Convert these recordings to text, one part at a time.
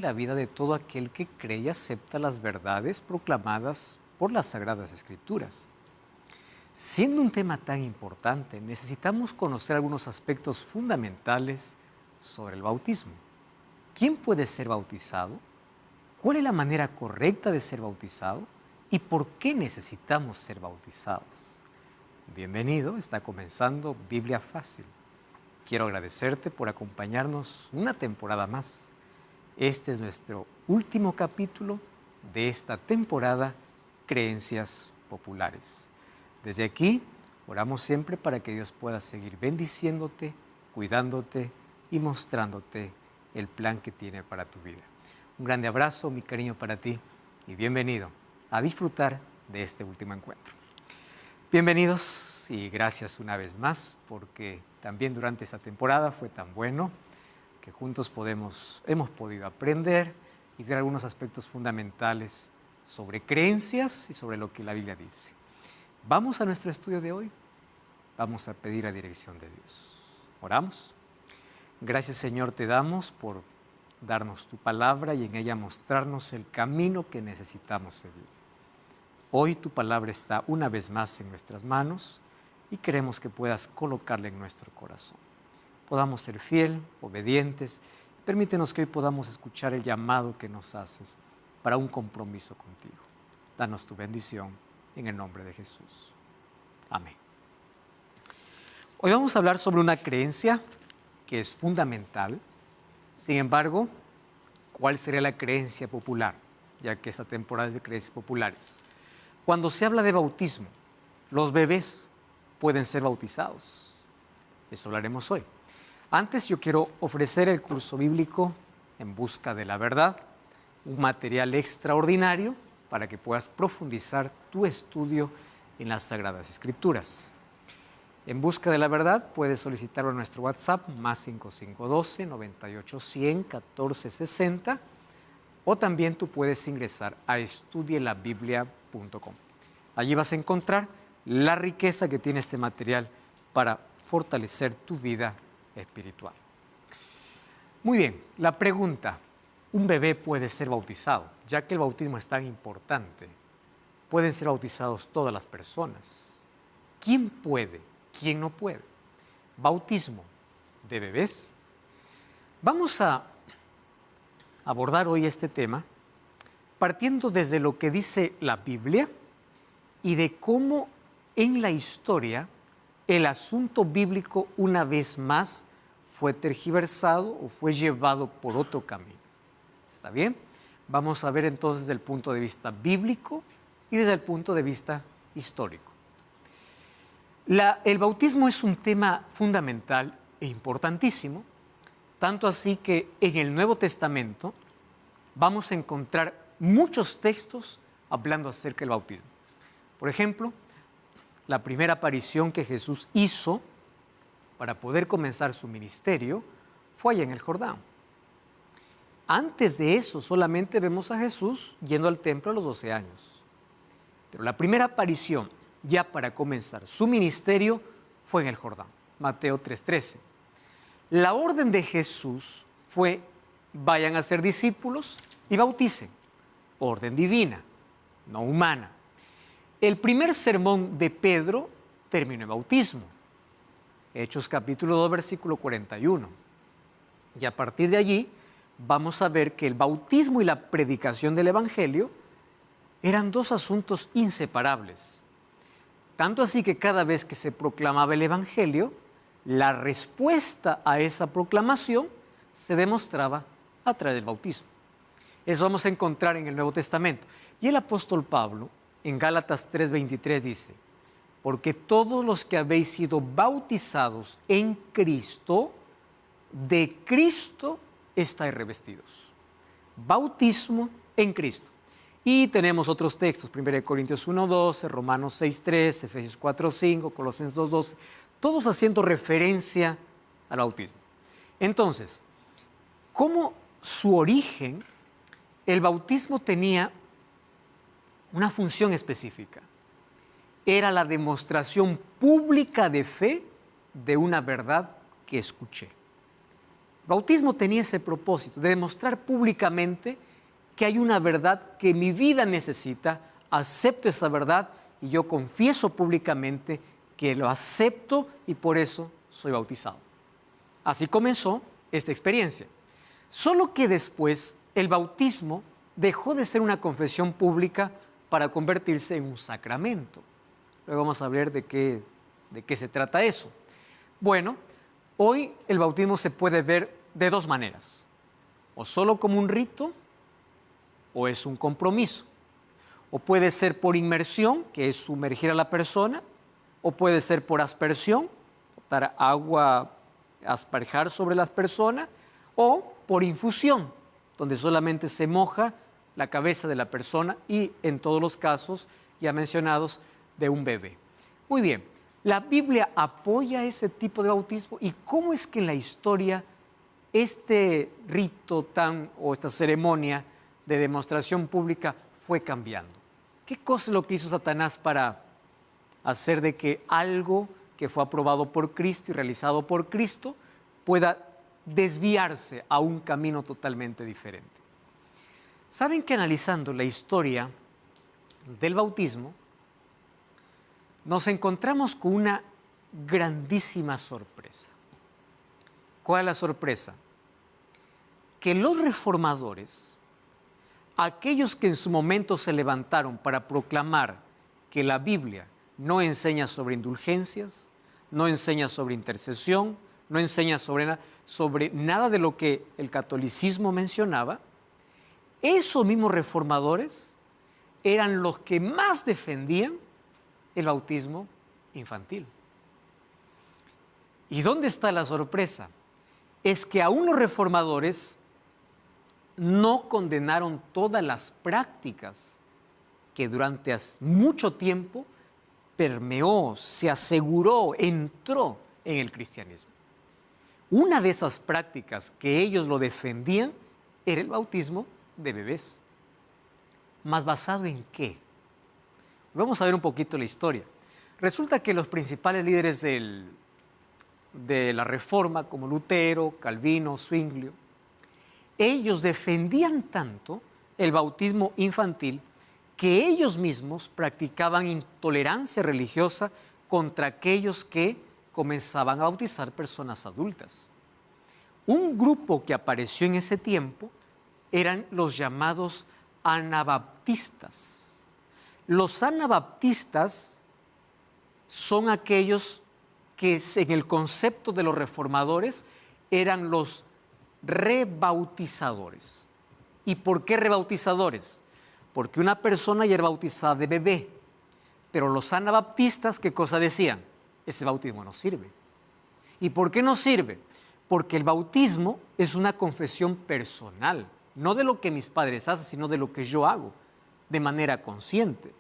la vida de todo aquel que cree y acepta las verdades proclamadas por las Sagradas Escrituras. Siendo un tema tan importante, necesitamos conocer algunos aspectos fundamentales sobre el bautismo. ¿Quién puede ser bautizado? ¿Cuál es la manera correcta de ser bautizado? ¿Y por qué necesitamos ser bautizados? Bienvenido, está comenzando Biblia Fácil. Quiero agradecerte por acompañarnos una temporada más. Este es nuestro último capítulo de esta temporada, Creencias Populares. Desde aquí, oramos siempre para que Dios pueda seguir bendiciéndote, cuidándote y mostrándote el plan que tiene para tu vida. Un grande abrazo, mi cariño para ti y bienvenido a disfrutar de este último encuentro. Bienvenidos y gracias una vez más porque también durante esta temporada fue tan bueno que juntos hemos podido aprender y ver algunos aspectos fundamentales sobre creencias y sobre lo que la Biblia dice. Vamos a nuestro estudio de hoy. Vamos a pedir la dirección de Dios. Oramos. Gracias, Señor, te damos por darnos tu palabra y en ella mostrarnos el camino que necesitamos seguir. Hoy tu palabra está una vez más en nuestras manos y queremos que puedas colocarla en nuestro corazón. Podamos ser fiel, obedientes. Permítenos que hoy podamos escuchar el llamado que nos haces para un compromiso contigo. Danos tu bendición en el nombre de Jesús. Amén. Hoy vamos a hablar sobre una creencia que es fundamental. Sin embargo, ¿cuál sería la creencia popular? Ya que esta temporada es de creencias populares. Cuando se habla de bautismo, los bebés pueden ser bautizados. Eso hablaremos hoy. Antes yo quiero ofrecer el curso bíblico En Busca de la Verdad, un material extraordinario para que puedas profundizar tu estudio en las Sagradas Escrituras. En Busca de la Verdad puedes solicitarlo a nuestro WhatsApp más 5512-98-100-1460 o también tú puedes ingresar a estudielabiblia.com. Allí vas a encontrar la riqueza que tiene este material para fortalecer tu vida espiritual. Muy bien, la pregunta, ¿un bebé puede ser bautizado? Ya que el bautismo es tan importante, ¿pueden ser bautizados todas las personas? ¿Quién puede? ¿Quién no puede? Bautismo de bebés. Vamos a abordar hoy este tema partiendo desde lo que dice la Biblia y de cómo en la historia el asunto bíblico una vez más fue tergiversado o fue llevado por otro camino. ¿Está bien? Vamos a ver entonces desde el punto de vista bíblico y desde el punto de vista histórico. El bautismo es un tema fundamental e importantísimo, tanto así que en el Nuevo Testamento vamos a encontrar muchos textos hablando acerca del bautismo. Por ejemplo, la primera aparición que Jesús hizo para poder comenzar su ministerio fue allá en el Jordán. Antes de eso solamente vemos a Jesús yendo al templo a los 12 años. Pero la primera aparición ya para comenzar su ministerio fue en el Jordán, Mateo 3:13. La orden de Jesús fue: vayan a ser discípulos y bauticen. Orden divina, no humana. El primer sermón de Pedro terminó en bautismo. Hechos capítulo 2, versículo 41. Y a partir de allí vamos a ver que el bautismo y la predicación del Evangelio eran dos asuntos inseparables. Tanto así que cada vez que se proclamaba el Evangelio, la respuesta a esa proclamación se demostraba a través del bautismo. Eso vamos a encontrar en el Nuevo Testamento. Y el apóstol Pablo, en Gálatas 3:23 dice: porque todos los que habéis sido bautizados en Cristo, de Cristo estáis revestidos. Bautismo en Cristo. Y tenemos otros textos, 1 Corintios 1:12, Romanos 6:3, Efesios 4:5, Colosenses 2:12, todos haciendo referencia al bautismo. Entonces, como su origen, el bautismo tenía una función específica. Era la demostración pública de fe de una verdad que escuché. El bautismo tenía ese propósito de demostrar públicamente que hay una verdad que mi vida necesita, acepto esa verdad y yo confieso públicamente que lo acepto y por eso soy bautizado. Así comenzó esta experiencia. Solo que después el bautismo dejó de ser una confesión pública para convertirse en un sacramento. Luego vamos a ver de qué se trata eso. Bueno, hoy el bautismo se puede ver de dos maneras. O solo como un rito, o es un compromiso. O puede ser por inmersión, que es sumergir a la persona, o puede ser por aspersión, botar agua, asperjar sobre las personas, o por infusión, donde solamente se moja la cabeza de la persona y en todos los casos ya mencionados de un bebé. Muy bien, ¿la Biblia apoya ese tipo de bautismo? ¿Y cómo es que en la historia este rito o esta ceremonia de demostración pública fue cambiando? ¿Qué cosa es lo que hizo Satanás para hacer de que algo que fue aprobado por Cristo y realizado por Cristo pueda desviarse a un camino totalmente diferente? Saben que analizando la historia del bautismo, nos encontramos con una grandísima sorpresa. ¿Cuál es la sorpresa? Que los reformadores, aquellos que en su momento se levantaron para proclamar que la Biblia no enseña sobre indulgencias, no enseña sobre intercesión, no enseña sobre nada de lo que el catolicismo mencionaba, esos mismos reformadores eran los que más defendían el bautismo infantil. ¿Y dónde está la sorpresa? Es que aún los reformadores no condenaron todas las prácticas que durante mucho tiempo permeó, se aseguró, entró en el cristianismo. Una de esas prácticas que ellos lo defendían era el bautismo de bebés. ¿Más basado en qué? Vamos a ver un poquito la historia. Resulta que los principales líderes de la Reforma, como Lutero, Calvino, Zwinglio, ellos defendían tanto el bautismo infantil que ellos mismos practicaban intolerancia religiosa contra aquellos que comenzaban a bautizar personas adultas. Un grupo que apareció en ese tiempo eran los llamados anabaptistas. Los anabaptistas son aquellos que en el concepto de los reformadores eran los rebautizadores. ¿Y por qué rebautizadores? Porque una persona ya era bautizada de bebé, pero los anabaptistas, ¿qué cosa decían? Ese bautismo no sirve. ¿Y por qué no sirve? Porque el bautismo es una confesión personal, no de lo que mis padres hacen, sino de lo que yo hago, de manera consciente.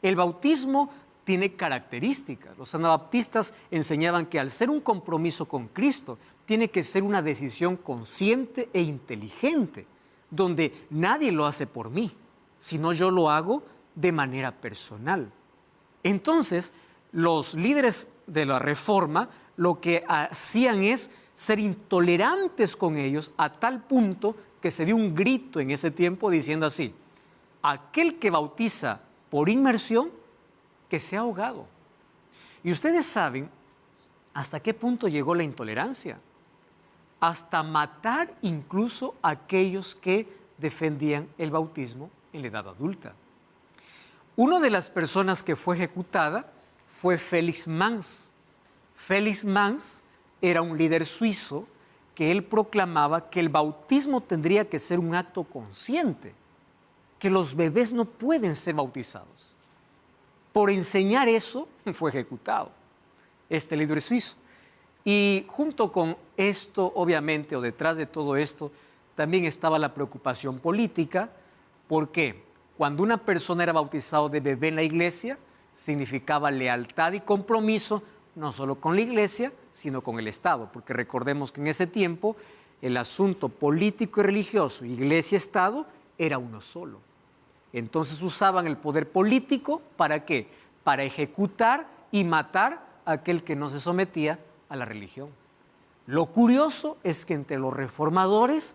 El bautismo tiene características. Los anabaptistas enseñaban que al ser un compromiso con Cristo, tiene que ser una decisión consciente e inteligente, donde nadie lo hace por mí, sino yo lo hago de manera personal. Entonces, los líderes de la Reforma lo que hacían es ser intolerantes con ellos a tal punto que se dio un grito en ese tiempo diciendo así: aquel que bautiza por inmersión, que sea ahogado. Y ustedes saben hasta qué punto llegó la intolerancia, hasta matar incluso a aquellos que defendían el bautismo en la edad adulta. Una de las personas que fue ejecutada fue Félix Manz. Félix Manz era un líder suizo que él proclamaba que el bautismo tendría que ser un acto consciente, que los bebés no pueden ser bautizados. Por enseñar eso fue ejecutado este líder suizo. Y junto con esto, obviamente, o detrás de todo esto, también estaba la preocupación política, porque cuando una persona era bautizado de bebé en la iglesia, significaba lealtad y compromiso, no solo con la iglesia, sino con el Estado, porque recordemos que en ese tiempo el asunto político y religioso, iglesia-Estado, era uno solo. Entonces usaban el poder político, ¿para qué? Para ejecutar y matar a aquel que no se sometía a la religión. Lo curioso es que entre los reformadores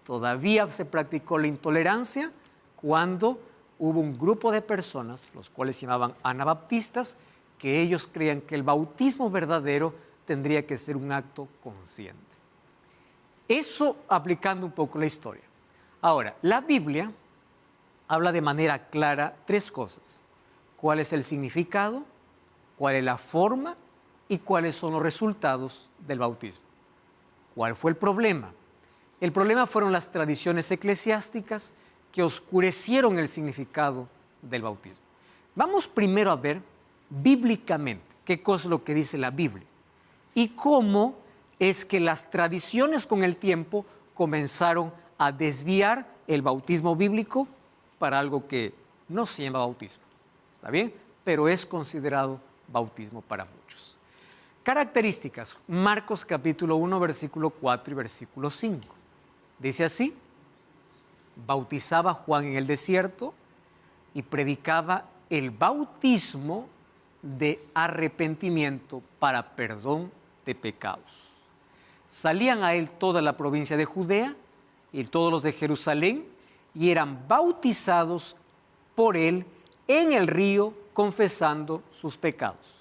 todavía se practicó la intolerancia cuando hubo un grupo de personas, los cuales se llamaban anabaptistas, que ellos creían que el bautismo verdadero tendría que ser un acto consciente. Eso aplicando un poco la historia. Ahora, la Biblia habla de manera clara tres cosas: cuál es el significado, cuál es la forma y cuáles son los resultados del bautismo. ¿Cuál fue el problema? El problema fueron las tradiciones eclesiásticas que oscurecieron el significado del bautismo. Vamos primero a ver bíblicamente qué cosa es lo que dice la Biblia y cómo es que las tradiciones con el tiempo comenzaron a desviar el bautismo bíblico para algo que no se llama bautismo. ¿Está bien? Pero es considerado bautismo para muchos. Características. Marcos capítulo 1, versículo 4 y versículo 5. Dice así: bautizaba Juan en el desierto y predicaba el bautismo de arrepentimiento para perdón de pecados. Salían a él toda la provincia de Judea y todos los de Jerusalén, y eran bautizados por él en el río, confesando sus pecados.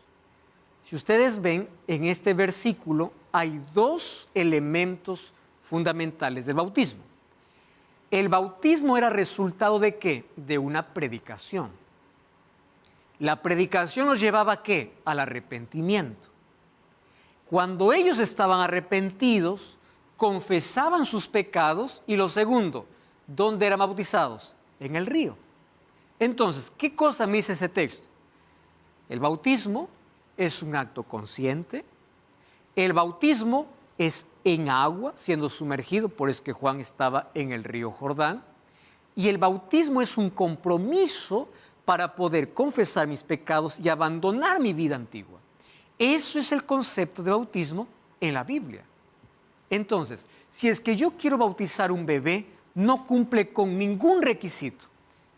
Si ustedes ven, en este versículo hay dos elementos fundamentales del bautismo. El bautismo era resultado ¿de qué? De una predicación. La predicación los llevaba ¿a qué? Al arrepentimiento. Cuando ellos estaban arrepentidos, confesaban sus pecados, y lo segundo, ¿dónde eran bautizados? En el río. Entonces, ¿qué cosa me dice ese texto? El bautismo es un acto consciente. El bautismo es en agua, siendo sumergido, por eso es que Juan estaba en el río Jordán. Y el bautismo es un compromiso para poder confesar mis pecados y abandonar mi vida antigua. Eso es el concepto de bautismo en la Biblia. Entonces, si es que yo quiero bautizar un bebé, no cumple con ningún requisito.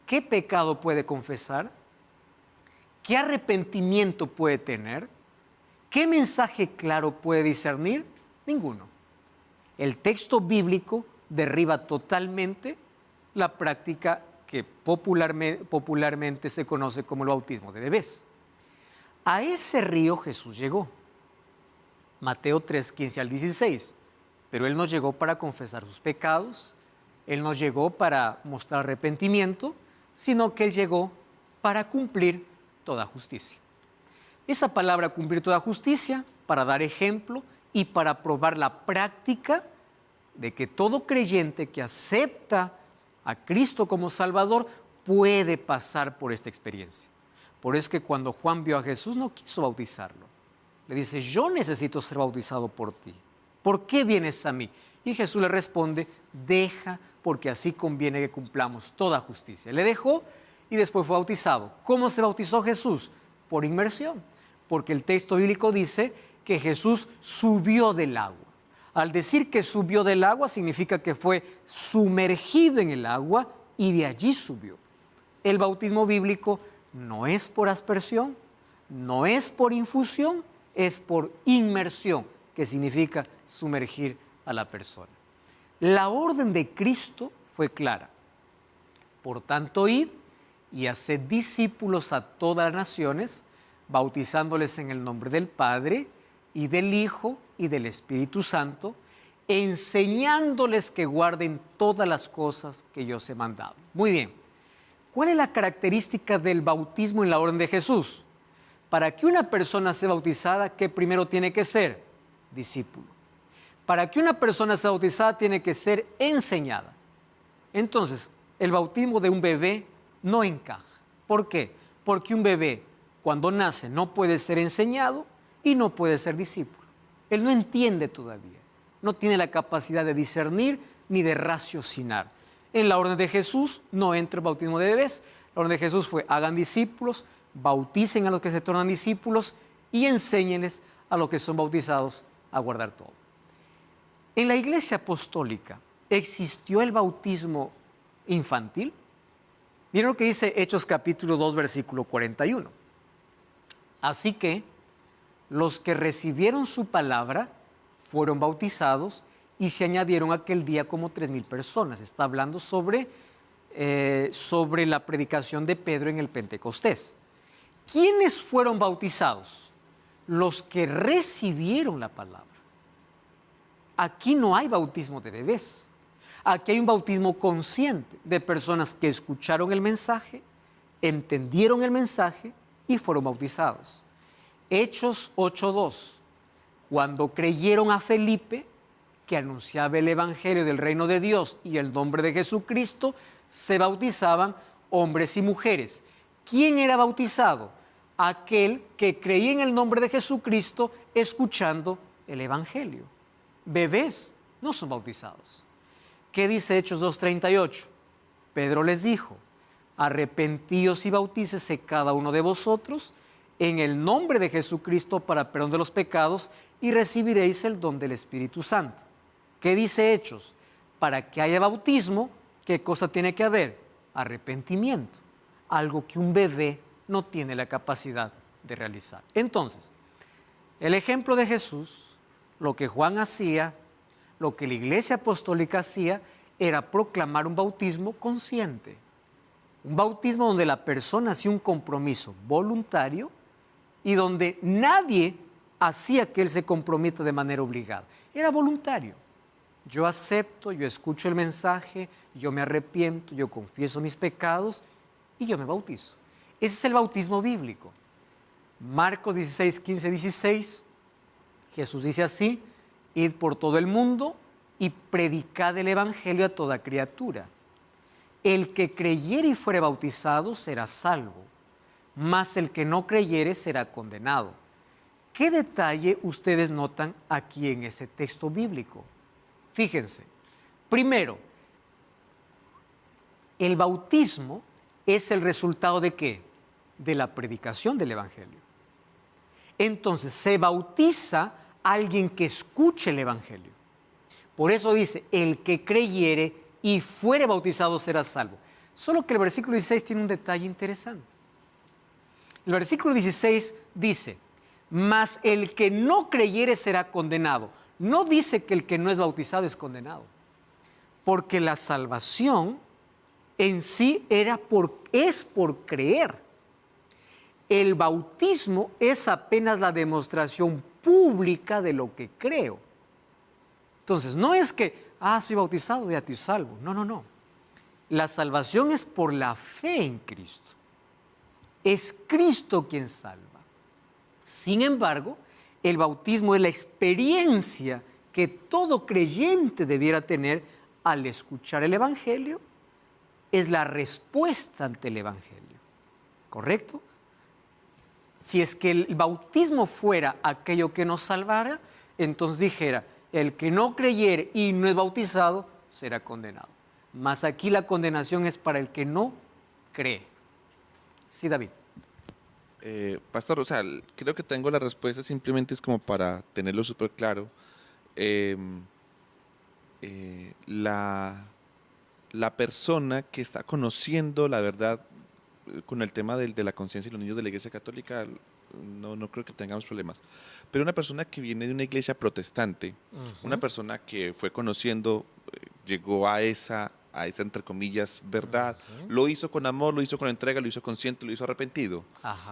¿Qué pecado puede confesar? ¿Qué arrepentimiento puede tener? ¿Qué mensaje claro puede discernir? Ninguno. El texto bíblico derriba totalmente la práctica que popularmente se conoce como el bautismo de bebés. A ese río Jesús llegó. Mateo 3, 15 al 16. Pero Él no llegó para confesar sus pecados, Él no llegó para mostrar arrepentimiento, sino que Él llegó para cumplir toda justicia. Esa palabra cumplir toda justicia, para dar ejemplo y para probar la práctica de que todo creyente que acepta a Cristo como Salvador puede pasar por esta experiencia. Por eso es que cuando Juan vio a Jesús no quiso bautizarlo. Le dice: yo necesito ser bautizado por ti. ¿Por qué vienes a mí? Y Jesús le responde: deja, porque así conviene que cumplamos toda justicia. Le dejó y después fue bautizado. ¿Cómo se bautizó Jesús? Por inmersión, porque el texto bíblico dice que Jesús subió del agua. Al decir que subió del agua significa que fue sumergido en el agua y de allí subió. El bautismo bíblico no es por aspersión, no es por infusión, es por inmersión, que significa sumergir a la persona. La orden de Cristo fue clara: por tanto, id y haced discípulos a todas las naciones, bautizándoles en el nombre del Padre y del Hijo y del Espíritu Santo, enseñándoles que guarden todas las cosas que yo os he mandado. Muy bien, ¿cuál es la característica del bautismo en la orden de Jesús? Para que una persona sea bautizada, ¿qué primero tiene que ser? Discípulo. Para que una persona sea bautizada, tiene que ser enseñada. Entonces, el bautismo de un bebé no encaja. ¿Por qué? Porque un bebé, cuando nace, no puede ser enseñado y no puede ser discípulo. Él no entiende todavía, no tiene la capacidad de discernir ni de raciocinar. En la orden de Jesús no entra el bautismo de bebés. La orden de Jesús fue: hagan discípulos, bauticen a los que se tornan discípulos y enséñenles a los que son bautizados a guardar todo. En la Iglesia Apostólica, ¿existió el bautismo infantil? Miren lo que dice Hechos capítulo 2, versículo 41. Así que los que recibieron su palabra fueron bautizados y se añadieron aquel día como 3,000 personas. Está hablando sobre la predicación de Pedro en el Pentecostés. ¿Quiénes fueron bautizados? Los que recibieron la palabra. Aquí no hay bautismo de bebés. Aquí hay un bautismo consciente de personas que escucharon el mensaje, entendieron el mensaje y fueron bautizados. Hechos 8:2. Cuando creyeron a Felipe, que anunciaba el evangelio del reino de Dios y el nombre de Jesucristo, se bautizaban hombres y mujeres. ¿Quién era bautizado? Aquel que creía en el nombre de Jesucristo escuchando el evangelio. Bebés no son bautizados. ¿Qué dice Hechos 2:38? Pedro les dijo: arrepentíos y bautícese cada uno de vosotros en el nombre de Jesucristo para perdón de los pecados y recibiréis el don del Espíritu Santo. ¿Qué dice Hechos? Para que haya bautismo, ¿qué cosa tiene que haber? Arrepentimiento, algo que un bebé no tiene la capacidad de realizar. Entonces, el ejemplo de Jesús, lo que Juan hacía, lo que la Iglesia Apostólica hacía, era proclamar un bautismo consciente. Un bautismo donde la persona hacía un compromiso voluntario y donde nadie hacía que él se comprometa de manera obligada. Era voluntario. Yo acepto, yo escucho el mensaje, yo me arrepiento, yo confieso mis pecados y yo me bautizo. Ese es el bautismo bíblico. Marcos 16, 15, 16, Jesús dice así: id por todo el mundo y predicad el evangelio a toda criatura. El que creyere y fuere bautizado será salvo, mas el que no creyere será condenado. ¿Qué detalle ustedes notan aquí en ese texto bíblico? Fíjense, primero, el bautismo es el resultado ¿de qué? De la predicación del evangelio. Entonces, se bautiza a alguien que escuche el evangelio. Por eso dice: el que creyere y fuere bautizado será salvo. Solo que el versículo 16 tiene un detalle interesante. El versículo 16 dice: mas el que no creyere será condenado. No dice que el que no es bautizado es condenado, porque la salvación en sí es por creer. El bautismo es apenas la demostración pública de lo que creo. Entonces, no es que, soy bautizado, ya estoy salvo. No, no, no. La salvación es por la fe en Cristo. Es Cristo quien salva. Sin embargo, el bautismo es la experiencia que todo creyente debiera tener al escuchar el evangelio. Es la respuesta ante el evangelio. ¿Correcto? Si es que el bautismo fuera aquello que nos salvara, entonces dijera: el que no creyere y no es bautizado será condenado. Mas aquí la condenación es para el que no cree. Sí, David. Pastor, o sea, creo que tengo la respuesta, simplemente es como para tenerlo súper claro. La persona que está conociendo la verdad con el tema de la conciencia y los niños de la Iglesia Católica, no creo que tengamos problemas. Pero una persona que viene de una iglesia protestante, una persona que fue conociendo, llegó a esa entre comillas verdad, lo hizo con amor, lo hizo con entrega, lo hizo consciente, lo hizo arrepentido.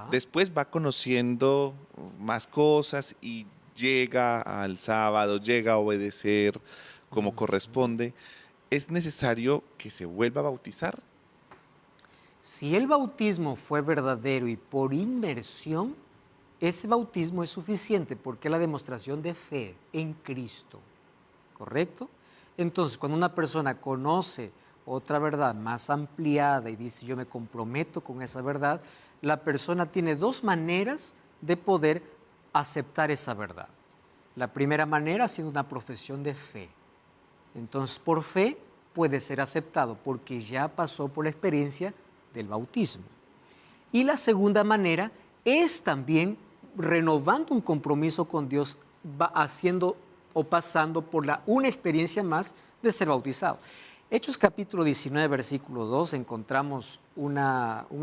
Después va conociendo más cosas y llega al sábado, llega a obedecer como corresponde. ¿Es necesario que se vuelva a bautizar? Si el bautismo fue verdadero y por inmersión, ese bautismo es suficiente porque es la demostración de fe en Cristo, ¿correcto? Entonces, cuando una persona conoce otra verdad más ampliada y dice: yo me comprometo con esa verdad, la persona tiene dos maneras de poder aceptar esa verdad. La primera manera siendo una profesión de fe. Entonces, por fe puede ser aceptado porque ya pasó por la experiencia del bautismo. Y la segunda manera es también renovando un compromiso con Dios, haciendo o pasando por una experiencia más de ser bautizado. Hechos capítulo 19, versículo 2, encontramos un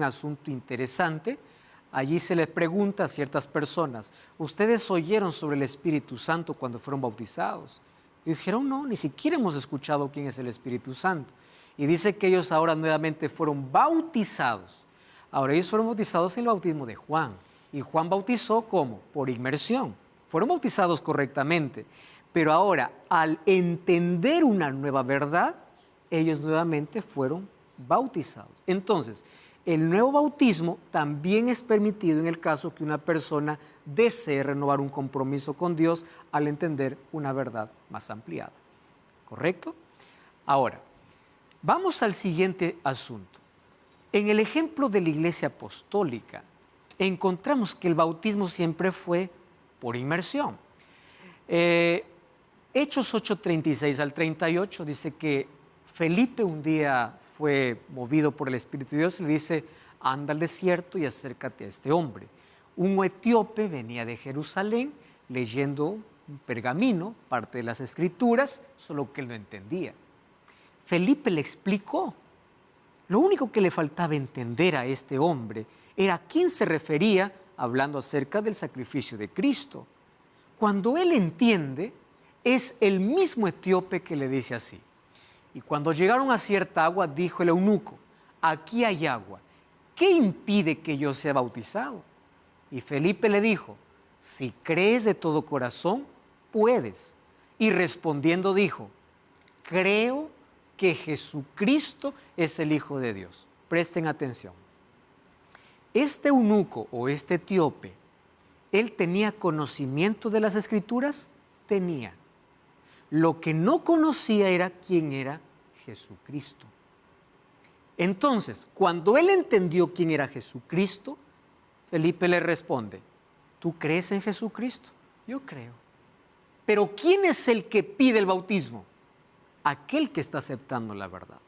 asunto interesante. allí se les pregunta a ciertas personas, ¿ustedes oyeron sobre el Espíritu Santo cuando fueron bautizados? Y dijeron, no, ni siquiera hemos escuchado quién es el Espíritu Santo. Y dice que ellos ahora nuevamente fueron bautizados. Ahora ellos fueron bautizados en el bautismo de Juan. Y Juan bautizó ¿cómo? Por inmersión. Fueron bautizados correctamente. Pero ahora, al entender una nueva verdad, ellos nuevamente fueron bautizados. Entonces, el nuevo bautismo también es permitido en el caso que una persona desee renovar un compromiso con Dios al entender una verdad más ampliada. ¿Correcto? Ahora, vamos al siguiente asunto. En el ejemplo de la Iglesia Apostólica, encontramos que el bautismo siempre fue por inmersión. Hechos 8:36 al 38 dice que Felipe un día fue movido por el Espíritu de Dios y le dice, anda al desierto y acércate a este hombre. Un etíope venía de Jerusalén leyendo un pergamino, parte de las Escrituras, solo que él no entendía. Felipe le explicó. Lo único que le faltaba entender a este hombre era a quién se refería hablando acerca del sacrificio de Cristo. Cuando él entiende, es el mismo etíope que le dice así. Y cuando llegaron a cierta agua, dijo el eunuco, aquí hay agua, ¿qué impide que yo sea bautizado? Y Felipe le dijo, si crees de todo corazón, puedes. Y respondiendo dijo, creo que Jesucristo es el Hijo de Dios. Presten atención. Este eunuco o este etíope, ¿él tenía conocimiento de las Escrituras? Tenía. Lo que no conocía era quién era Jesucristo. Entonces, cuando él entendió quién era Jesucristo, Felipe le responde, ¿tú crees en Jesucristo? Yo creo. Pero ¿quién es el que pide el bautismo? Aquel que está aceptando la verdad.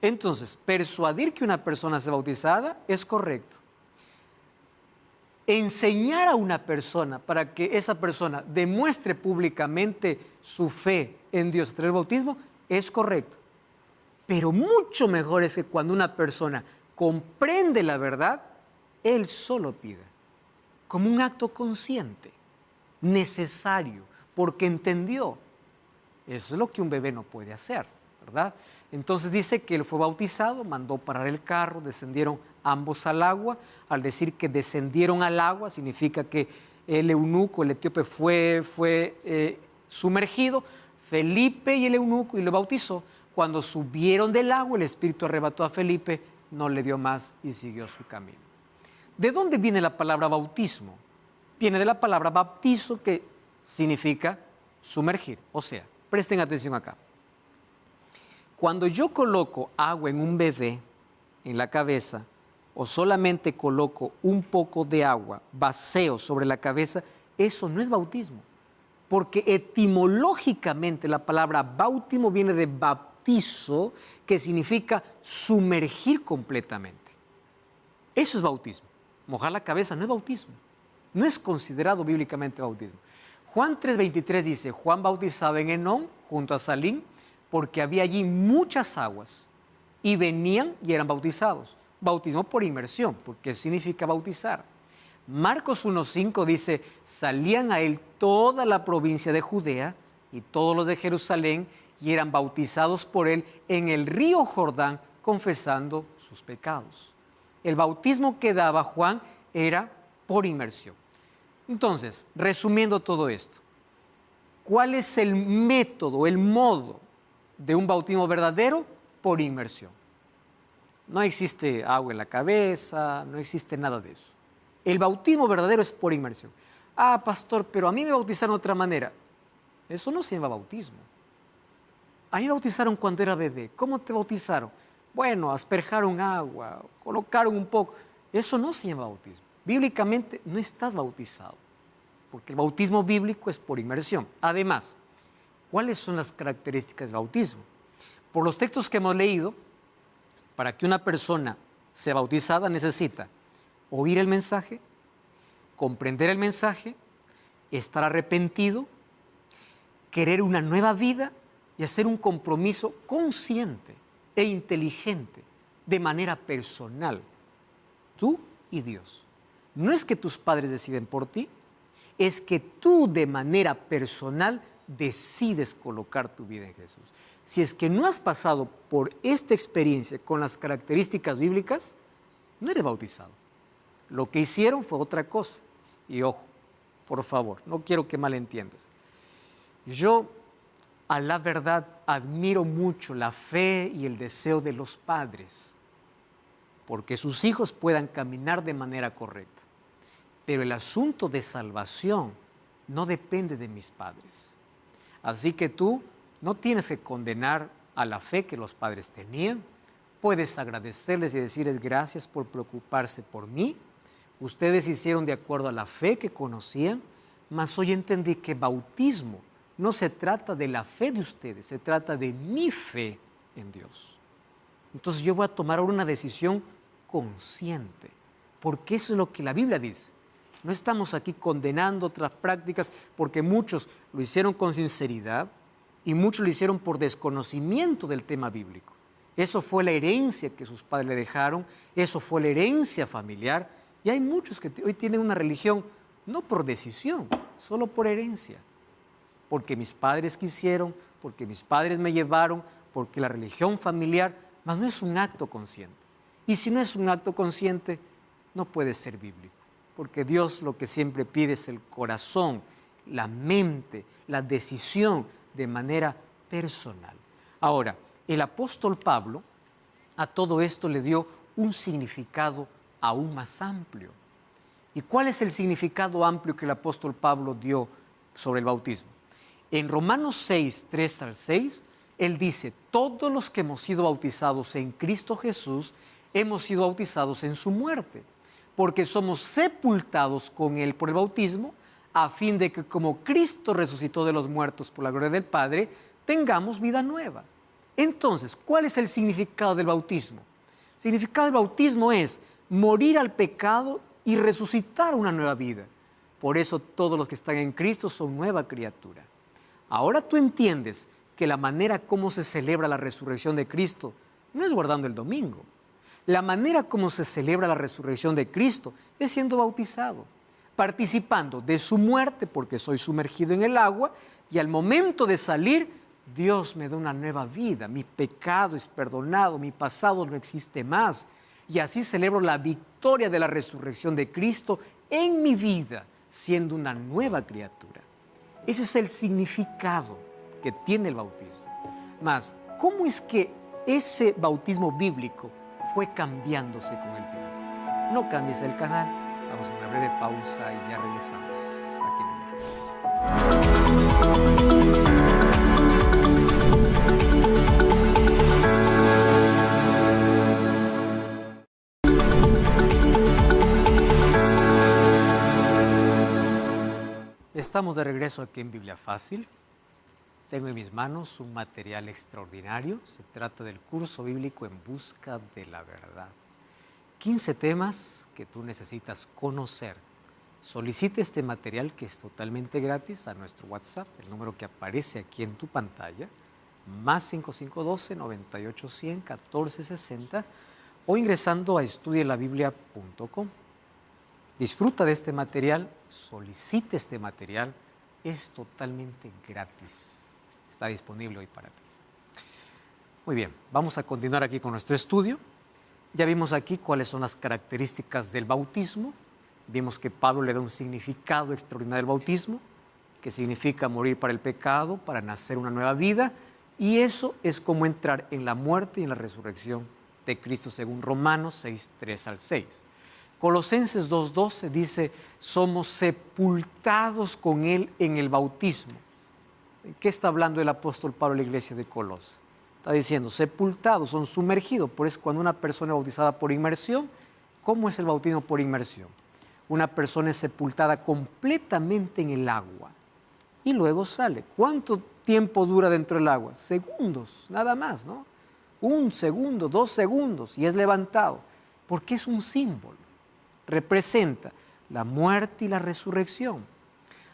Entonces, persuadir que una persona sea bautizada es correcto. Enseñar a una persona para que esa persona demuestre públicamente su fe en Dios tras el bautismo es correcto. Pero mucho mejor es que cuando una persona comprende la verdad, él solo pida, como un acto consciente, necesario, porque entendió. Eso es lo que un bebé no puede hacer, ¿verdad? Entonces dice que él fue bautizado, mandó parar el carro, descendieron ambos al agua. Al decir que descendieron al agua, significa que el eunuco, el etíope, fue sumergido, Felipe y el eunuco, y lo bautizó. Cuando subieron del agua, el Espíritu arrebató a Felipe, no le dio más y siguió su camino. ¿De dónde viene la palabra bautismo? Viene de la palabra baptizo, que significa sumergir. O sea, presten atención acá. Cuando yo coloco agua en un bebé, en la cabeza, o solamente coloco un poco de agua, vacío sobre la cabeza, eso no es bautismo. Porque etimológicamente la palabra bautismo viene de baptizo, que significa sumergir completamente. Eso es bautismo. Mojar la cabeza no es bautismo. No es considerado bíblicamente bautismo. Juan 3:23 dice, Juan bautizaba en Enón, junto a Salim, porque había allí muchas aguas, y venían y eran bautizados. Bautismo por inmersión, porque significa bautizar. Marcos 1:5 dice, salían a él toda la provincia de Judea y todos los de Jerusalén, y eran bautizados por él en el río Jordán, confesando sus pecados. El bautismo que daba Juan era por inmersión. Entonces, resumiendo todo esto, ¿cuál es el método, el modo de un bautismo verdadero? Por inmersión. No existe agua en la cabeza, no existe nada de eso. El bautismo verdadero es por inmersión. Ah, pastor, pero a mí me bautizaron de otra manera. Eso no se llama bautismo. A mí me bautizaron cuando era bebé. ¿Cómo te bautizaron? Bueno, asperjaron agua, colocaron un poco. Eso no se llama bautismo. Bíblicamente no estás bautizado, porque el bautismo bíblico es por inmersión. Además, ¿cuáles son las características del bautismo? Por los textos que hemos leído, para que una persona sea bautizada necesita oír el mensaje, comprender el mensaje, estar arrepentido, querer una nueva vida y hacer un compromiso consciente e inteligente de manera personal, tú y Dios. No es que tus padres deciden por ti, es que tú de manera personal decides colocar tu vida en Jesús. Si es que no has pasado por esta experiencia con las características bíblicas, no eres bautizado. Lo que hicieron fue otra cosa. Y ojo, por favor, no quiero que malentiendas. Yo, a la verdad, admiro mucho la fe y el deseo de los padres, porque sus hijos puedan caminar de manera correcta. Pero el asunto de salvación no depende de mis padres. Así que tú no tienes que condenar a la fe que los padres tenían. Puedes agradecerles y decirles gracias por preocuparse por mí. Ustedes hicieron de acuerdo a la fe que conocían, mas hoy entendí que bautismo no se trata de la fe de ustedes, se trata de mi fe en Dios. Entonces yo voy a tomar ahora una decisión consciente, porque eso es lo que la Biblia dice. No estamos aquí condenando otras prácticas porque muchos lo hicieron con sinceridad y muchos lo hicieron por desconocimiento del tema bíblico. Eso fue la herencia que sus padres le dejaron, eso fue la herencia familiar. Y hay muchos que hoy tienen una religión no por decisión, solo por herencia. Porque mis padres quisieron, porque mis padres me llevaron, porque la religión familiar, mas no es un acto consciente. Y si no es un acto consciente, no puede ser bíblico. Porque Dios lo que siempre pide es el corazón, la mente, la decisión de manera personal. Ahora, el apóstol Pablo a todo esto le dio un significado aún más amplio. ¿Y cuál es el significado amplio que el apóstol Pablo dio sobre el bautismo? En Romanos 6, 3 al 6, él dice, todos los que hemos sido bautizados en Cristo Jesús, hemos sido bautizados en su muerte, porque somos sepultados con Él por el bautismo, a fin de que como Cristo resucitó de los muertos por la gloria del Padre, tengamos vida nueva. Entonces, ¿cuál es el significado del bautismo? El significado del bautismo es morir al pecado y resucitar una nueva vida. Por eso todos los que están en Cristo son nueva criatura. Ahora tú entiendes que la manera como se celebra la resurrección de Cristo no es guardando el domingo. La manera como se celebra la resurrección de Cristo es siendo bautizado, participando de su muerte porque soy sumergido en el agua y al momento de salir, Dios me da una nueva vida, mi pecado es perdonado, mi pasado no existe más y así celebro la victoria de la resurrección de Cristo en mi vida, siendo una nueva criatura. Ese es el significado que tiene el bautismo. Mas, ¿cómo es que ese bautismo bíblico fue cambiándose con el tiempo? No cambies el canal, vamos a una breve pausa y ya regresamos aquí en el Estamos de regreso aquí en Biblia Fácil. Tengo en mis manos un material extraordinario. Se trata del curso bíblico En Busca de la Verdad. 15 temas que tú necesitas conocer. Solicite este material que es totalmente gratis a nuestro WhatsApp, el número que aparece aquí en tu pantalla, más 5512-9810-1460 o ingresando a estudielabiblia.com. Disfruta de este material, solicite este material, es totalmente gratis. Está disponible hoy para ti. Muy bien, vamos a continuar aquí con nuestro estudio. Ya vimos aquí cuáles son las características del bautismo. Vimos que Pablo le da un significado extraordinario al bautismo, que significa morir para el pecado, para nacer una nueva vida, y eso es como entrar en la muerte y en la resurrección de Cristo, según Romanos 6, 3 al 6. Colosenses 2:12 dice, somos sepultados con Él en el bautismo. ¿En qué está hablando el apóstol Pablo a la iglesia de Colosas? Está diciendo, sepultados, son sumergidos. Por eso cuando una persona es bautizada por inmersión, ¿cómo es el bautismo por inmersión? Una persona es sepultada completamente en el agua y luego sale. ¿Cuánto tiempo dura dentro del agua? Segundos, nada más, ¿no? 1 segundo, 2 segundos y es levantado, porque es un símbolo. Representa la muerte y la resurrección.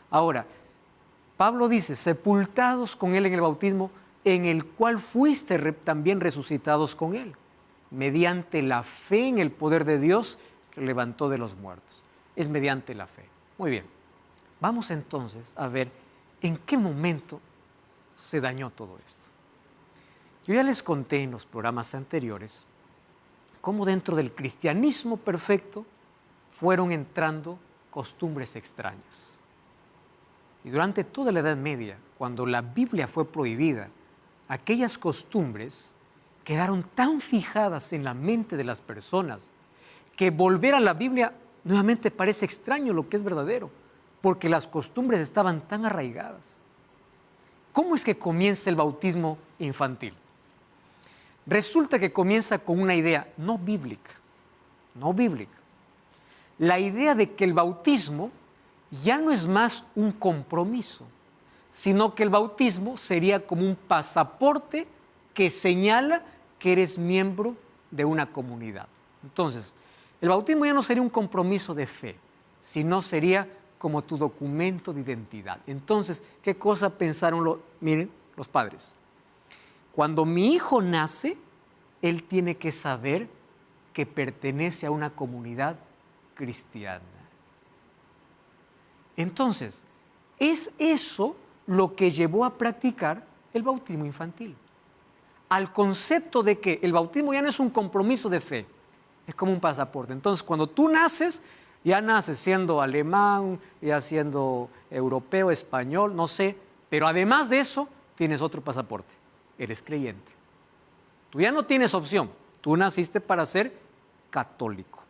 Ahora, Pablo dice, sepultados con Él en el bautismo, en el cual fuiste también resucitados con Él, mediante la fe en el poder de Dios que levantó de los muertos. es mediante la fe. Muy bien, vamos entonces a ver en qué momento se dañó todo esto. Yo ya les conté en los programas anteriores cómo dentro del cristianismo perfecto fueron entrando costumbres extrañas. Y durante toda la Edad Media, cuando la Biblia fue prohibida, aquellas costumbres quedaron tan fijadas en la mente de las personas que volver a la Biblia nuevamente parece extraño lo que es verdadero, porque las costumbres estaban tan arraigadas. ¿Cómo es que comienza el bautismo infantil? Resulta que comienza con una idea no bíblica. La idea de que el bautismo ya no es más un compromiso, sino que el bautismo sería como un pasaporte que señala que eres miembro de una comunidad. Entonces, el bautismo ya no sería un compromiso de fe, sino sería como tu documento de identidad. Entonces, ¿qué cosa pensaron miren, los padres? Cuando mi hijo nace, él tiene que saber que pertenece a una comunidad cristiana. Entonces, es eso lo que llevó a practicar el bautismo infantil. Al concepto de que el bautismo ya no es un compromiso de fe, es como un pasaporte. Entonces, cuando tú naces, ya naces siendo alemán, ya siendo europeo, español, no sé, pero además de eso, tienes otro pasaporte. Eres creyente. Tú ya no tienes opción. Tú naciste para ser católico.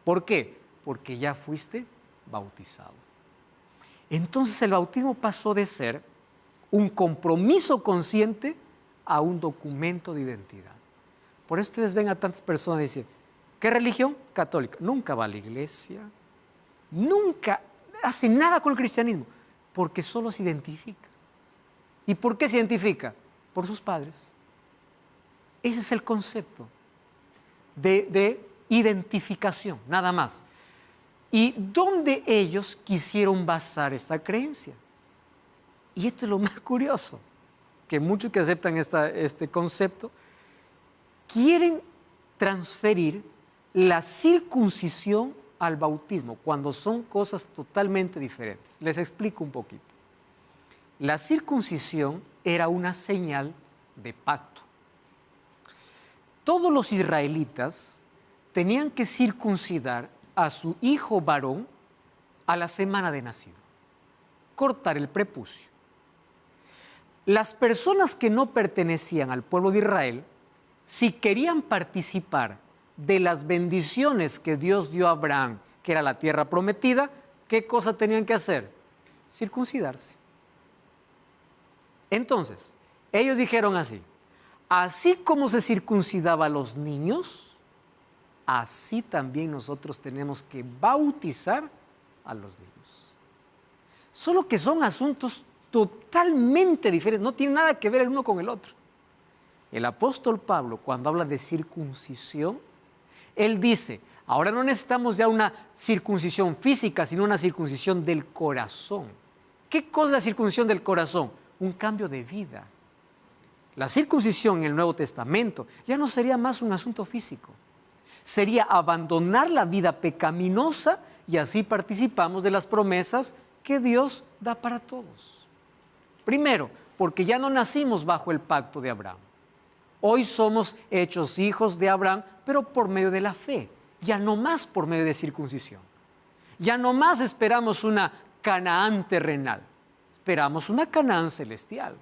¿Por qué? Porque ya fuiste bautizado. Entonces el bautismo pasó de ser un compromiso consciente a un documento de identidad. Por eso ustedes ven a tantas personas y dicen, ¿qué religión? Católica. Nunca va a la iglesia, nunca hace nada con el cristianismo, porque solo se identifica. ¿Y por qué se identifica? Por sus padres. Ese es el concepto de identificación, nada más. ¿Y dónde ellos quisieron basar esta creencia? Y esto es lo más curioso, que muchos que aceptan este concepto quieren transferir la circuncisión al bautismo, cuando son cosas totalmente diferentes. Les explico un poquito. La circuncisión era una señal de pacto. Todos los israelitas tenían que circuncidar a su hijo varón a la semana de nacido, cortar el prepucio. Las personas que no pertenecían al pueblo de Israel, si querían participar de las bendiciones que Dios dio a Abraham, que era la tierra prometida, ¿qué cosa tenían que hacer? Circuncidarse. Entonces, ellos dijeron así como se circuncidaba a los niños, así también nosotros tenemos que bautizar a los niños. Solo que son asuntos totalmente diferentes, no tienen nada que ver el uno con el otro. El apóstol Pablo, cuando habla de circuncisión, él dice, ahora no necesitamos ya una circuncisión física, sino una circuncisión del corazón. ¿Qué cosa es la circuncisión del corazón? Un cambio de vida. La circuncisión en el Nuevo Testamento ya no sería más un asunto físico. Sería abandonar la vida pecaminosa y así participamos de las promesas que Dios da para todos. Primero, porque ya no nacimos bajo el pacto de Abraham. Hoy somos hechos hijos de Abraham, pero por medio de la fe, ya no más por medio de circuncisión. Ya no más esperamos una Canaán terrenal, esperamos una Canaán celestial.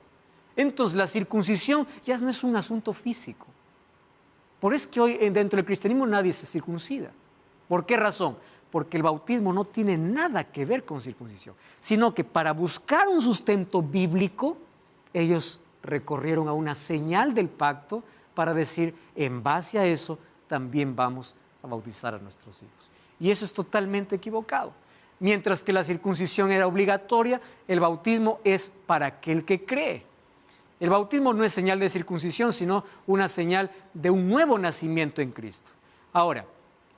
Entonces la circuncisión ya no es un asunto físico. Por eso es que hoy dentro del cristianismo nadie se circuncida. ¿Por qué razón? Porque el bautismo no tiene nada que ver con circuncisión, sino que para buscar un sustento bíblico, ellos recorrieron a una señal del pacto para decir, en base a eso, también vamos a bautizar a nuestros hijos. Y eso es totalmente equivocado. Mientras que la circuncisión era obligatoria, el bautismo es para aquel que cree. El bautismo no es señal de circuncisión, sino una señal de un nuevo nacimiento en Cristo. Ahora,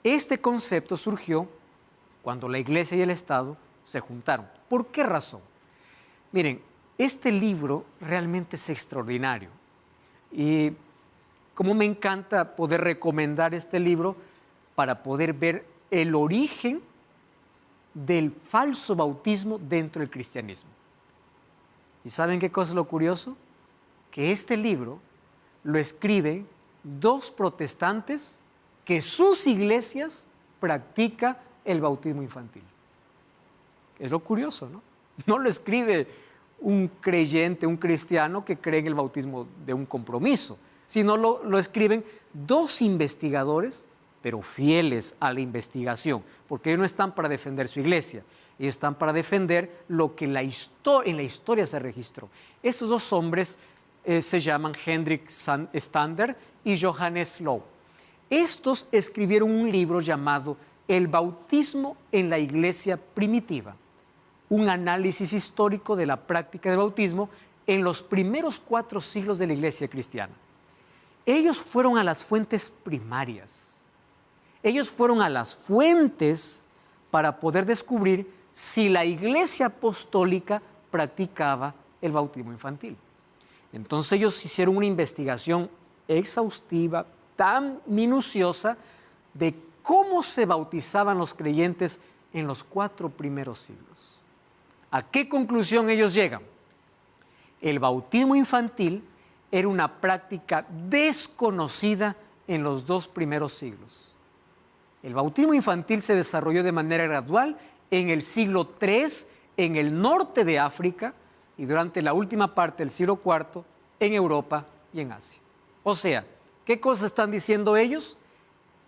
este concepto surgió cuando la Iglesia y el Estado se juntaron. ¿Por qué razón? Miren, este libro realmente es extraordinario. Y como me encanta poder recomendar este libro para poder ver el origen del falso bautismo dentro del cristianismo. ¿Y saben qué cosa es lo curioso? Que este libro lo escriben dos protestantes que sus iglesias practican el bautismo infantil. Es lo curioso, ¿no? No lo escribe un creyente, un cristiano que cree en el bautismo de un compromiso, sino lo escriben dos investigadores, pero fieles a la investigación, porque ellos no están para defender su iglesia, ellos están para defender lo que en la historia se registró. Estos dos hombres se llaman Hendrik Stander y Johannes Low. Estos escribieron un libro llamado El bautismo en la iglesia primitiva, un análisis histórico de la práctica del bautismo en los primeros 4 siglos de la iglesia cristiana. Ellos fueron a las fuentes primarias. Ellos fueron a las fuentes para poder descubrir si la iglesia apostólica practicaba el bautismo infantil. Entonces ellos hicieron una investigación exhaustiva, tan minuciosa, de cómo se bautizaban los creyentes en los 4 primeros siglos. ¿A qué conclusión ellos llegan? El bautismo infantil era una práctica desconocida en los 2 primeros siglos. El bautismo infantil se desarrolló de manera gradual en el siglo III en el norte de África y durante la última parte del siglo IV en Europa y en Asia. O sea, ¿qué cosas están diciendo ellos?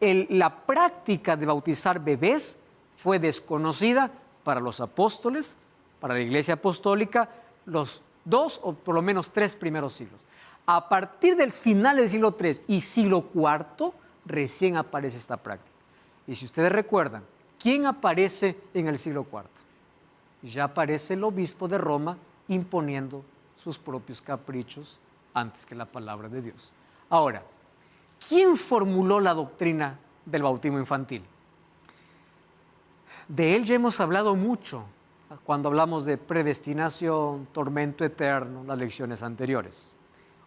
La práctica de bautizar bebés fue desconocida para los apóstoles, para la iglesia apostólica, los 2 o por lo menos 3 primeros siglos. A partir del final del siglo III y siglo IV, recién aparece esta práctica. Y si ustedes recuerdan, ¿quién aparece en el siglo IV? Ya aparece el obispo de Roma imponiendo sus propios caprichos antes que la palabra de Dios. Ahora, ¿quién formuló la doctrina del bautismo infantil? De él ya hemos hablado mucho cuando hablamos de predestinación, tormento eterno, las lecciones anteriores.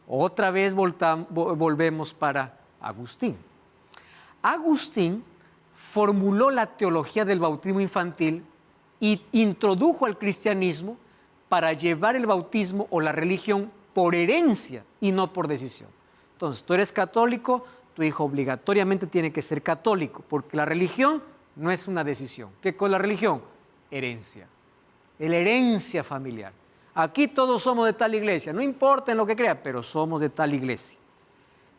Otra vez volvemos para Agustín. Agustín formuló la teología del bautismo infantil y introdujo al cristianismo para llevar el bautismo o la religión por herencia y no por decisión. Entonces, tú eres católico, tu hijo obligatoriamente tiene que ser católico, porque la religión no es una decisión. ¿Qué es la religión? Herencia. La herencia familiar. Aquí todos somos de tal iglesia, no importa en lo que crea, pero somos de tal iglesia.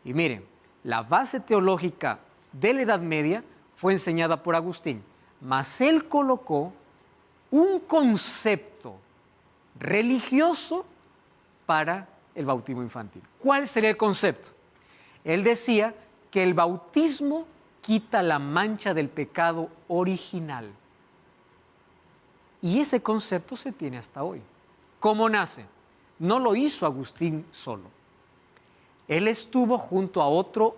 Y miren, la base teológica de la Edad Media fue enseñada por Agustín, mas él colocó un concepto religioso para el bautismo infantil. ¿Cuál sería el concepto? Él decía que el bautismo quita la mancha del pecado original. Y ese concepto se tiene hasta hoy. ¿Cómo nace? No lo hizo Agustín solo. Él estuvo junto a otro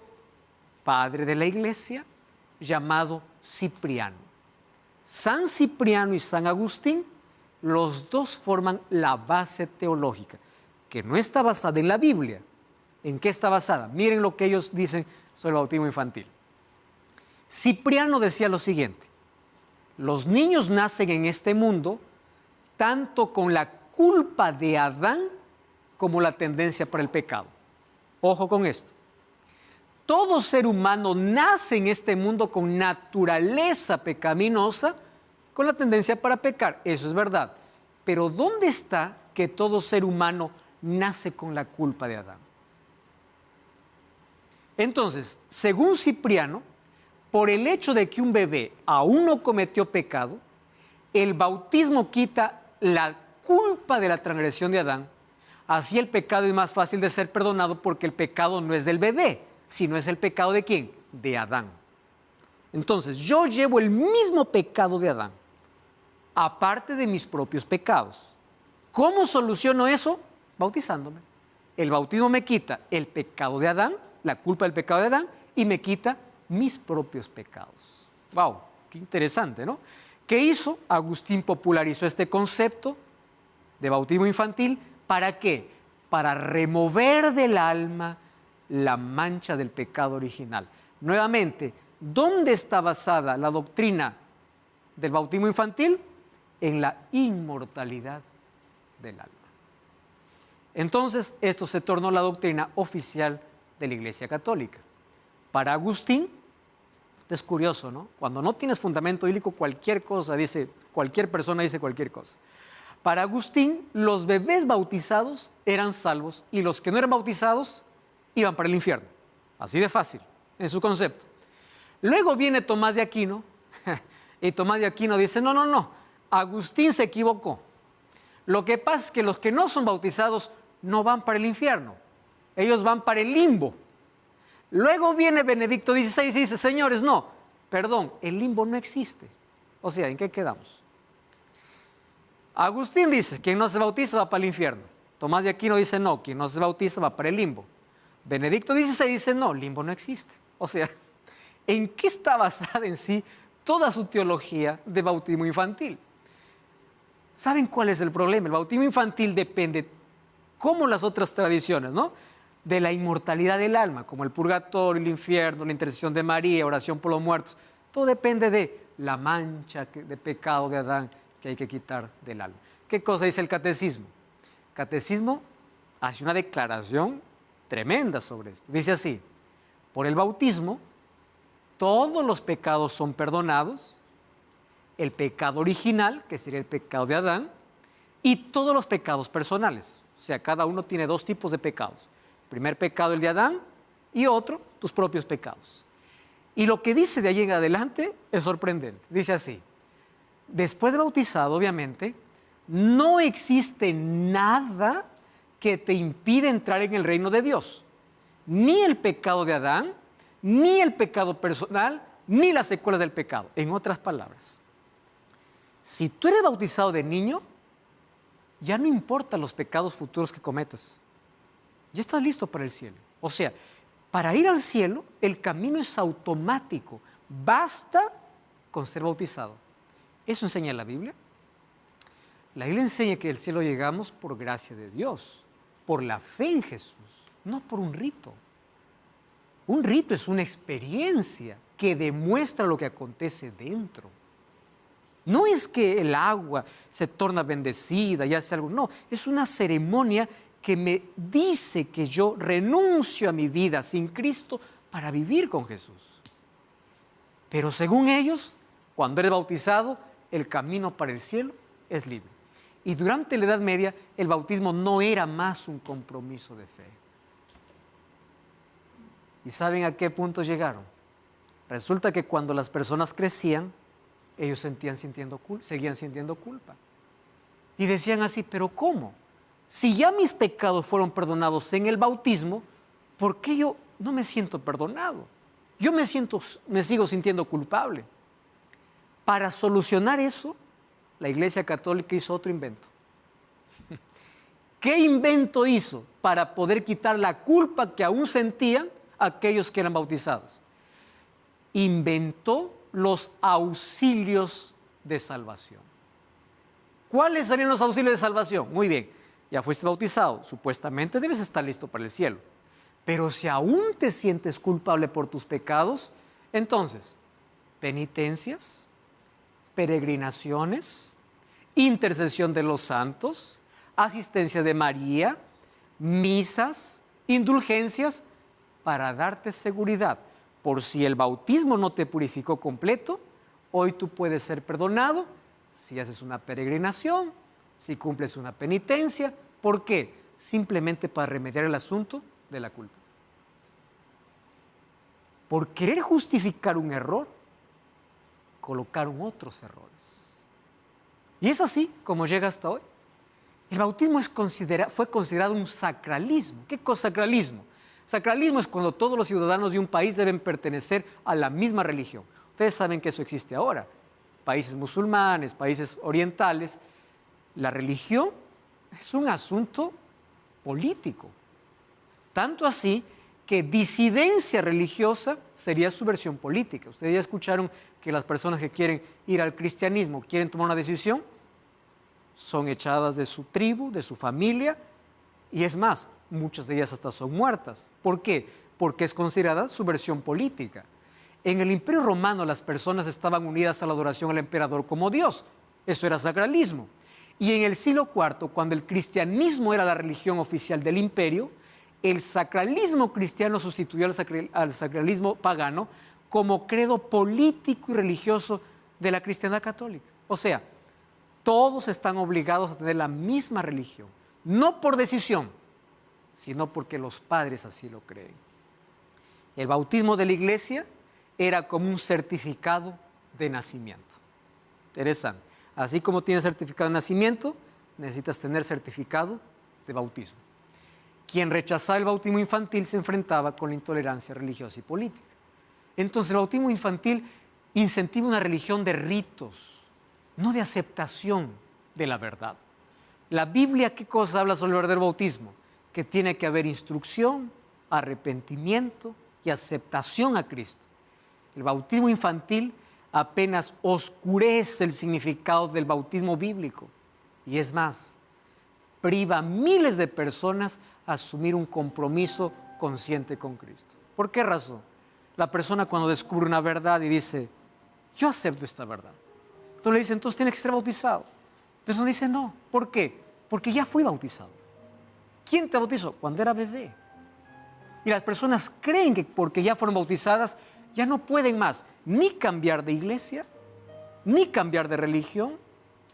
padre de la iglesia llamado Cipriano. San Cipriano y San Agustín, los dos forman la base teológica, que no está basada en la Biblia. ¿En qué está basada? Miren lo que ellos dicen sobre el bautismo infantil. Cipriano decía lo siguiente: los niños nacen en este mundo tanto con la culpa de Adán como la tendencia para el pecado. Ojo con esto. Todo ser humano nace en este mundo con naturaleza pecaminosa, con la tendencia para pecar. Eso es verdad. Pero ¿dónde está que todo ser humano nace con la culpa de Adán? Entonces, según Cipriano, por el hecho de que un bebé aún no cometió pecado, el bautismo quita la culpa de la transgresión de Adán. Así el pecado es más fácil de ser perdonado porque el pecado no es del bebé, sino es el pecado ¿de quién? De Adán. Entonces, yo llevo el mismo pecado de Adán, aparte de mis propios pecados. ¿Cómo soluciono eso? Bautizándome. El bautismo me quita el pecado de Adán, la culpa del pecado de Adán, y me quita mis propios pecados. ¡Wow! Qué interesante, ¿no? ¿Qué hizo? Agustín popularizó este concepto de bautismo infantil. ¿Para qué? Para remover del alma la mancha del pecado original. Nuevamente, ¿dónde está basada la doctrina del bautismo infantil? En la inmortalidad del alma. Entonces, esto se tornó la doctrina oficial de la Iglesia Católica. Para Agustín, es curioso, ¿no? Cuando no tienes fundamento bíblico, cualquier cosa dice, cualquier persona dice cualquier cosa. Para Agustín, los bebés bautizados eran salvos y los que no eran bautizados iban para el infierno. Así de fácil, en su concepto. Luego viene Tomás de Aquino, y Tomás de Aquino dice, no, Agustín se equivocó. Lo que pasa es que los que no son bautizados no van para el infierno, ellos van para el limbo. Luego viene Benedicto XVI y dice, señores, no, perdón, el limbo no existe. O sea, ¿en qué quedamos? Agustín dice, quien no se bautiza va para el infierno. Tomás de Aquino dice, no, quien no se bautiza va para el limbo. Benedicto XVI dice, no, limbo no existe. O sea, ¿en qué está basada en sí toda su teología de bautismo infantil? ¿Saben cuál es el problema? El bautismo infantil depende, como las otras tradiciones, ¿no?, de la inmortalidad del alma, como el purgatorio, el infierno, la intercesión de María, oración por los muertos. Todo depende de la mancha de pecado de Adán que hay que quitar del alma. ¿Qué cosa dice el catecismo? El catecismo hace una declaración tremenda sobre esto. Dice así, por el bautismo, todos los pecados son perdonados, el pecado original, que sería el pecado de Adán, y todos los pecados personales. O sea, cada uno tiene dos tipos de pecados. Primer pecado, el de Adán, y otro, tus propios pecados. Y lo que dice de allí en adelante es sorprendente. Dice así, después de bautizado, obviamente, no existe nada que te impida entrar en el reino de Dios. Ni el pecado de Adán, ni el pecado personal, ni las secuelas del pecado. En otras palabras, si tú eres bautizado de niño, ya no importan los pecados futuros que cometas. Ya estás listo para el cielo. O sea, para ir al cielo, el camino es automático. Basta con ser bautizado. ¿Eso enseña la Biblia? La Biblia enseña que al cielo llegamos por gracia de Dios, por la fe en Jesús, no por un rito. Un rito es una experiencia que demuestra lo que acontece dentro. No es que el agua se torna bendecida y hace algo, no, es una ceremonia que me dice que yo renuncio a mi vida sin Cristo para vivir con Jesús. Pero según ellos, cuando eres bautizado, el camino para el cielo es libre. Y durante la Edad Media, el bautismo no era más un compromiso de fe. ¿Y saben a qué punto llegaron? Resulta que cuando las personas crecían, ellos seguían sintiendo culpa. Y decían así, ¿pero cómo? Si ya mis pecados fueron perdonados en el bautismo, ¿por qué yo no me siento perdonado? Yo me sigo sintiendo culpable. Para solucionar eso, la Iglesia Católica hizo otro invento. ¿Qué invento hizo para poder quitar la culpa que aún sentían aquellos que eran bautizados? Inventó los auxilios de salvación. ¿Cuáles serían los auxilios de salvación? Muy bien, ya fuiste bautizado, supuestamente debes estar listo para el cielo. Pero si aún te sientes culpable por tus pecados, entonces, penitencias, peregrinaciones, intercesión de los santos, asistencia de María, misas, indulgencias, para darte seguridad. Por si el bautismo no te purificó completo, hoy tú puedes ser perdonado si haces una peregrinación, si cumples una penitencia. ¿Por qué? Simplemente para remediar el asunto de la culpa. Por querer justificar un error, colocaron otros errores. Y es así como llega hasta hoy. El bautismo fue considerado un sacralismo. ¿Qué cosa es sacralismo? Sacralismo es cuando todos los ciudadanos de un país deben pertenecer a la misma religión. Ustedes saben que eso existe ahora. Países musulmanes, países orientales. La religión es un asunto político. Tanto así que disidencia religiosa sería su versión política. Ustedes ya escucharon que las personas que quieren ir al cristianismo, quieren tomar una decisión, son echadas de su tribu, de su familia, y es más, muchas de ellas hasta son muertas. ¿Por qué? Porque es considerada su versión política. En el Imperio Romano las personas estaban unidas a la adoración al emperador como Dios. Eso era sacralismo. Y en el siglo IV, cuando el cristianismo era la religión oficial del imperio, el sacralismo cristiano sustituyó al sacralismo pagano como credo político y religioso de la cristiandad católica. O sea, todos están obligados a tener la misma religión, no por decisión, sino porque los padres así lo creen. El bautismo de la iglesia era como un certificado de nacimiento. Interesante. Así como tienes certificado de nacimiento, necesitas tener certificado de bautismo. Quien rechazaba el bautismo infantil se enfrentaba con la intolerancia religiosa y política. Entonces el bautismo infantil incentiva una religión de ritos, no de aceptación de la verdad. La Biblia, ¿qué cosa habla sobre el verdadero bautismo? Que tiene que haber instrucción, arrepentimiento y aceptación a Cristo. El bautismo infantil apenas oscurece el significado del bautismo bíblico. Y es más, priva a miles de personas a asumir un compromiso consciente con Cristo. ¿Por qué razón? La persona cuando descubre una verdad y dice, yo acepto esta verdad. Entonces le dice, entonces tiene que ser bautizado. Pero uno dice, no. ¿Por qué? Porque ya fui bautizado. ¿Quién te bautizó? Cuando era bebé. Y las personas creen que porque ya fueron bautizadas, ya no pueden más ni cambiar de iglesia, ni cambiar de religión,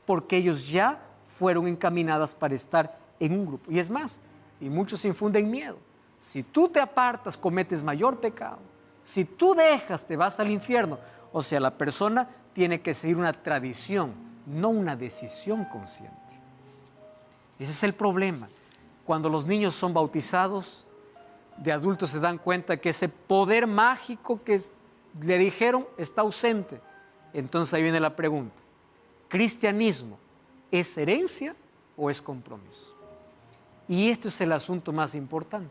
porque ellos ya fueron encaminadas para estar en un grupo. Y es más, y muchos infunden miedo. Si tú te apartas, cometes mayor pecado. Si tú dejas, te vas al infierno. O sea, la persona tiene que seguir una tradición, no una decisión consciente. Ese es el problema. Cuando los niños son bautizados, de adultos se dan cuenta que ese poder mágico que le dijeron está ausente. Entonces ahí viene la pregunta, ¿cristianismo es herencia o es compromiso? Y esto es el asunto más importante.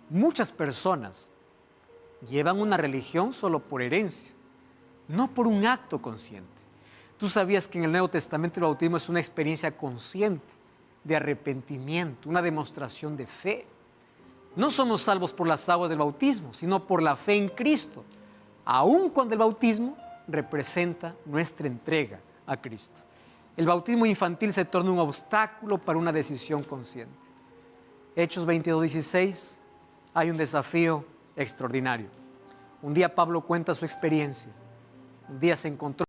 Muchas personas llevan una religión solo por herencia, no por un acto consciente. Tú sabías que en el Nuevo Testamento el bautismo es una experiencia consciente de arrepentimiento, una demostración de fe. No somos salvos por las aguas del bautismo, sino por la fe en Cristo, aun cuando el bautismo representa nuestra entrega a Cristo. El bautismo infantil se torna un obstáculo para una decisión consciente. Hechos 22:16, hay un desafío extraordinario. Un día Pablo cuenta su experiencia. Un día se encontró